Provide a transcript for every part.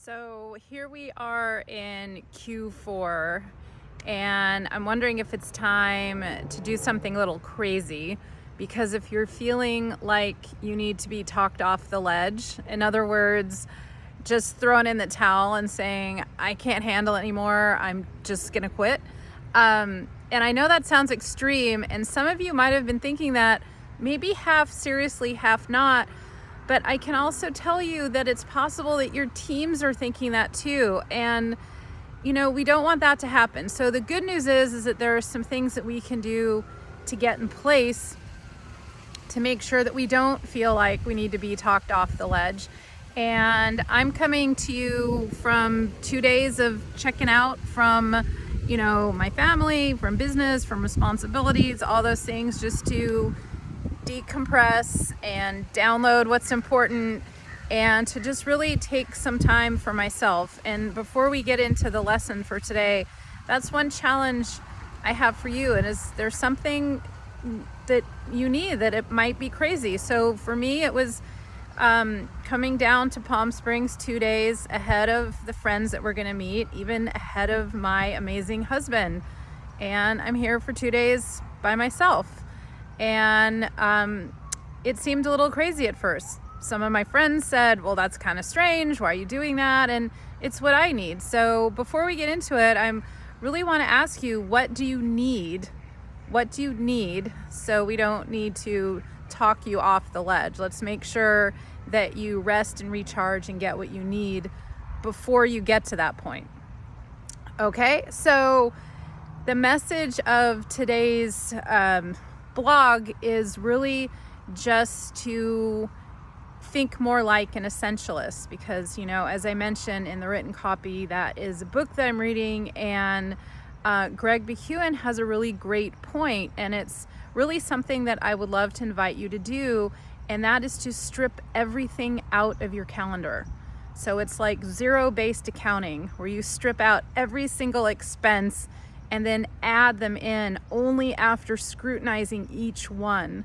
So here we are in Q4, and I'm wondering if it's time to do something a little crazy, because if you're feeling like you need to be talked off the ledge, in other words, just throwing in the towel and saying, I can't handle it anymore, I'm just gonna quit. And I know that sounds extreme, and some of you might have been thinking that, maybe half seriously, half not. But I can also tell you that it's possible that your teams are thinking that too. And, we don't want that to happen. So the good news is that there are some things that we can do to get in place to make sure that we don't feel like we need to be talked off the ledge. And I'm coming to you from 2 days of checking out from, my family, from business, from responsibilities, all those things, just to decompress and download what's important, and to just really take some time for myself. And before we get into the lesson for today, that's one challenge I have for you. And is there's something that you need, that it might be crazy. So for me, it was coming down to Palm Springs 2 days ahead of the friends that we're going to meet, even ahead of my amazing husband. And I'm here for 2 days by myself. And it seemed a little crazy at first. Some of my friends said, well, that's kind of strange. Why are you doing that? And it's what I need. So before we get into it, I really want to ask you, what do you need? What do you need so we don't need to talk you off the ledge? Let's make sure that you rest and recharge and get what you need before you get to that point. Okay, so the message of today's blog is really just to think more like an essentialist, because as I mentioned in the written copy, that is a book that I'm reading, and Greg McKeown has a really great point, and it's really something that I would love to invite you to do, and that is to strip everything out of your calendar. So it's like zero-based accounting, where you strip out every single expense and then add them in only after scrutinizing each one.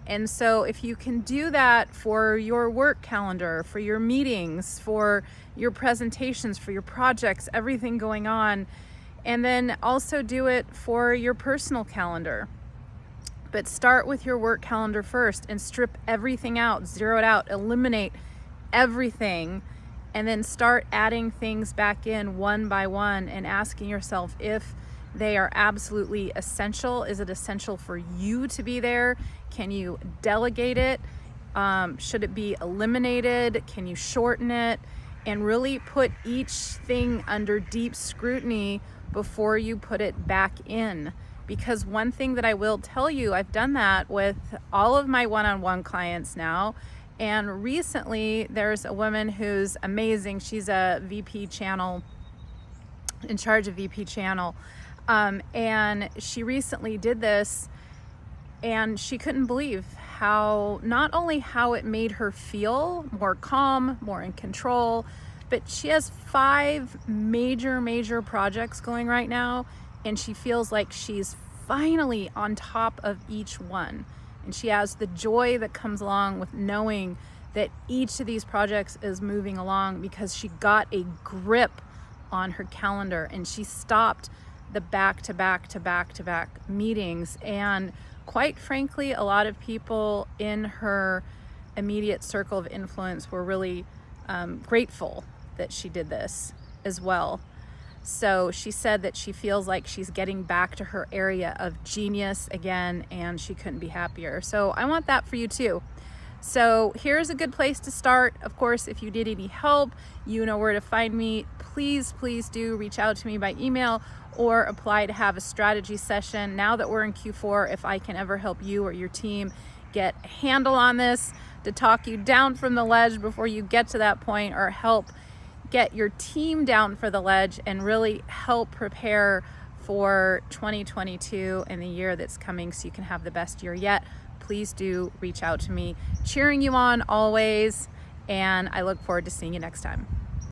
And so if you can do that for your work calendar, for your meetings, for your presentations, for your projects, everything going on, and then also do it for your personal calendar. But start with your work calendar first and strip everything out, zero it out, eliminate everything, and then start adding things back in one by one and asking yourself if they are absolutely essential. Is it essential for you to be there? Can you delegate it? Should it be eliminated? Can you shorten it? And really put each thing under deep scrutiny before you put it back in. Because one thing that I will tell you, I've done that with all of my one-on-one clients now. And recently there's a woman who's amazing. She's a VP channel, in charge of VP channel. And she recently did this, and she couldn't believe not only how it made her feel more calm, more in control, but she has 5 major projects going right now, and she feels like she's finally on top of each one. And she has the joy that comes along with knowing that each of these projects is moving along, because she got a grip on her calendar and she stopped the back-to-back meetings. And quite frankly, a lot of people in her immediate circle of influence were really grateful that she did this as well. So she said that she feels like she's getting back to her area of genius again, and she couldn't be happier. So I want that for you too. So here's a good place to start. Of course, if you need any help, you know where to find me. Please do reach out to me by email or apply to have a strategy session. Now that we're in Q4, if I can ever help you or your team get a handle on this, to talk you down from the ledge before you get to that point, or help get your team down for the ledge and really help prepare for 2022 and the year that's coming, so you can have the best year yet, please do reach out to me. Cheering you on always, and I look forward to seeing you next time.